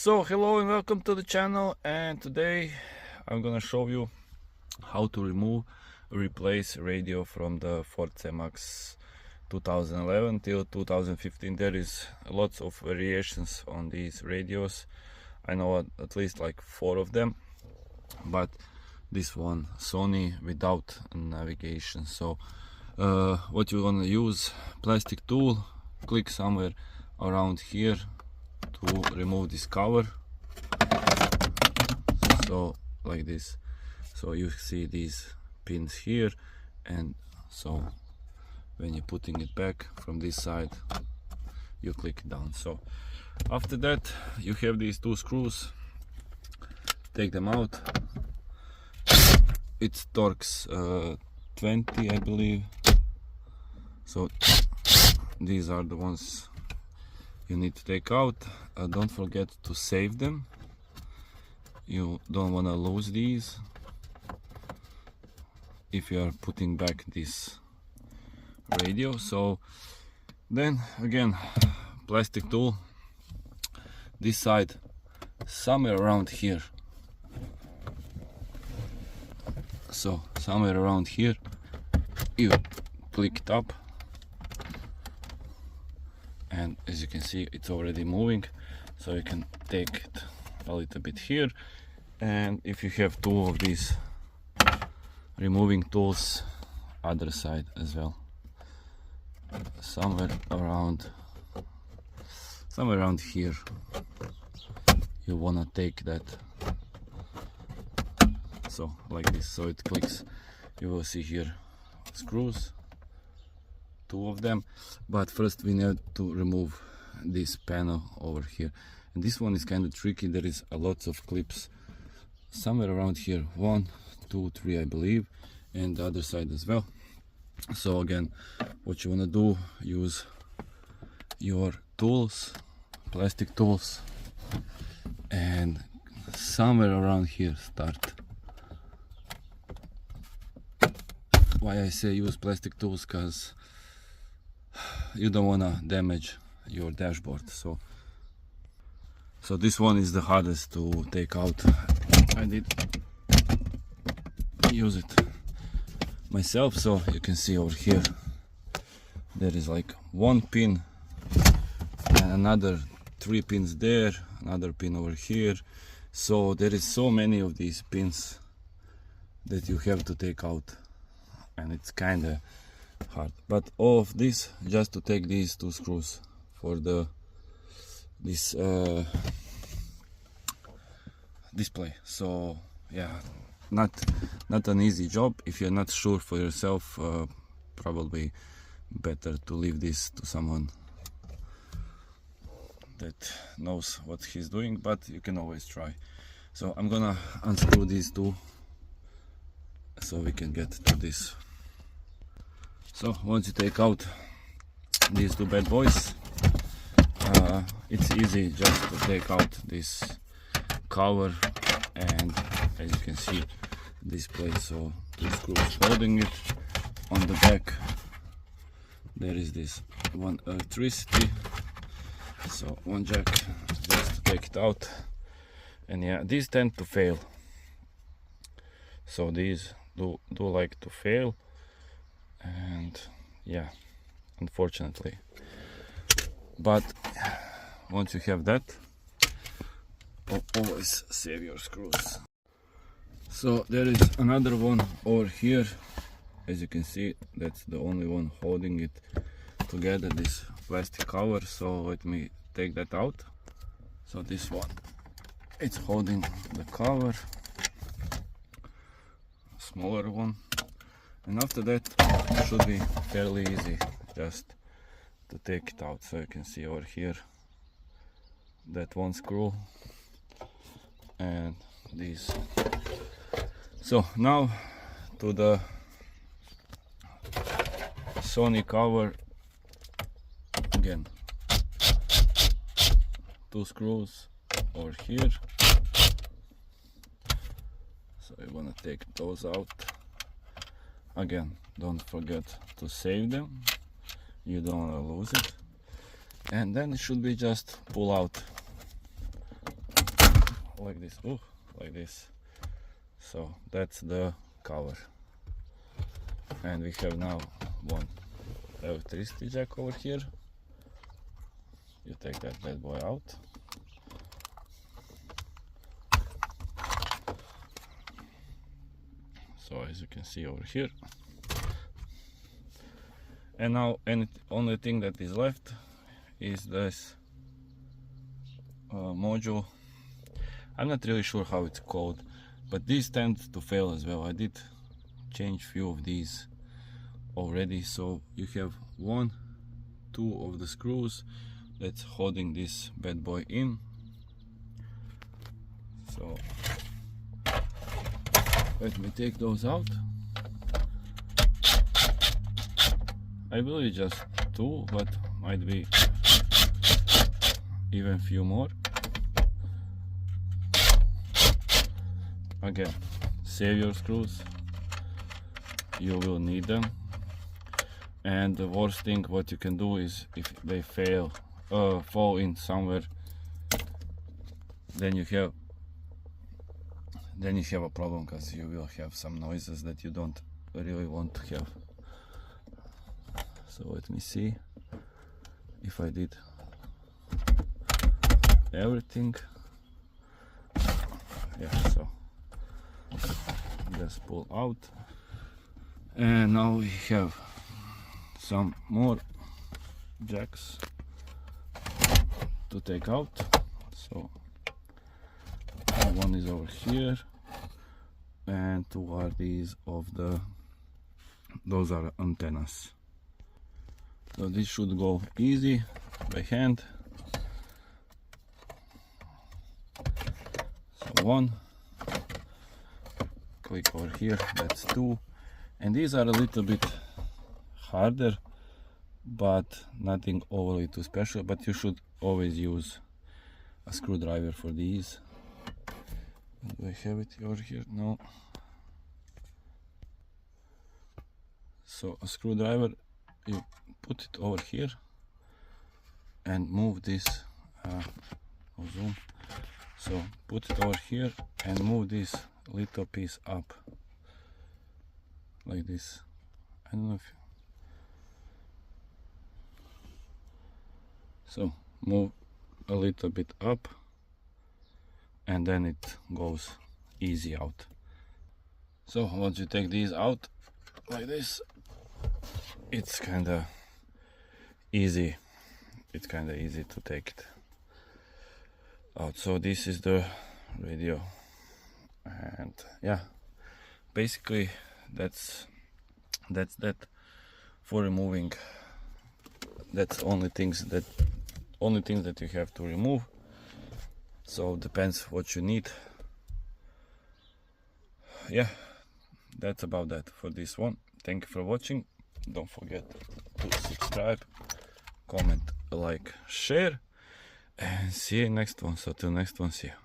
So hello and welcome to the channel, and today I'm gonna show you how to replace radio from the Ford Cmax 2011 till 2015. There is lots of variations on these radios. I know at least like 4 of them, but this one Sony without navigation. So what you want to use, plastic tool, click somewhere around here to remove this cover, so like this. So you see these pins here, and so when you're putting it back from this side you click down. So after that you have these 2 screws, take them out. It's Torx 20 I believe, so these are the ones you need to take out. Don't forget to save them, you don't want to lose these if you are putting back this radio. So then again, plastic tool, this side somewhere around here, so somewhere around here you click it up, and as you can see it's already moving, so you can take it a little bit here. And if you have 2 of these removing tools, other side as well, somewhere around here you wanna take that, so like this, so it clicks. You will see here screws, 2 of them, but first we need to remove this panel over here, and this one is kind of tricky. There is a lot of clips somewhere around here, 1, 2, 3 I believe, and the other side as well. So again, what you want to do, use your tools, plastic tools, and somewhere around here start. Why I say use plastic tools, because you don't want to damage your dashboard. So this one is the hardest to take out. I did use it myself, so you can see over here there is like 1 pin and another 3 pins there, another pin over here. So there is so many of these pins that you have to take out, and it's kind of hard. But all of this just to take these 2 screws for this display. So yeah, not an easy job. If you're not sure for yourself, probably better to leave this to someone that knows what he's doing, but you can always try. So I'm gonna unscrew these 2 so we can get to this. So once you take out these 2 bad boys, it's easy just to take out this cover, and as you can see, display. So 2 screws holding it. On the back there is this one electricity, so 1 jack just to take it out. And yeah, these tend to fail, so these do like to fail, and yeah, unfortunately. But once you have that, always save your screws. So there is another one over here, as you can see, that's the only one holding it together, this plastic cover. So let me take that out. So this one, it's holding the cover, smaller one, and after that it should be fairly easy just to take it out. So you can see over here that 1 screw and these. So now to the Sony cover, again 2 screws over here. So you want to take those out. Again, don't forget to save them, you don't want to lose it. And then it should be just pull out like this. Oh, like this. So that's the cover. And we have now one electricity jack over here. You take that bad boy out. So as you can see over here. And now only thing that is left is this module. I'm not really sure how it's called, but these tend to fail as well. I did change few of these already. So you have 1, 2 of the screws that's holding this bad boy in. So let me take those out. I believe just 2, but might be even few more. Again, save your screws, you will need them. And the worst thing what you can do is, if they fall in somewhere, then you have a problem, because you will have some noises that you don't really want to have. So let me see if I did everything. Yeah, so just pull out. And now we have some more jacks to take out. So one is over here, and 2 are these those are antennas. So this should go easy by hand. So 1, click over here, that's 2. And these are a little bit harder, but nothing overly too special. But you should always use a screwdriver for these. Do I have it over here? No. So a screwdriver, you put it over here and move this. I'll zoom. So put it over here and move this little piece up like this. I don't know if so move a little bit up, and then it goes easy out. So once you take these out like this, it's kinda easy. It's kinda easy to take it out. So this is the radio, and yeah, basically that's that for removing. That's only things that you have to remove. So depends what you need. Yeah, that's about that for this one. Thank you for watching. Don't forget to subscribe, comment, like, share, and see you next one. So till next one, see you.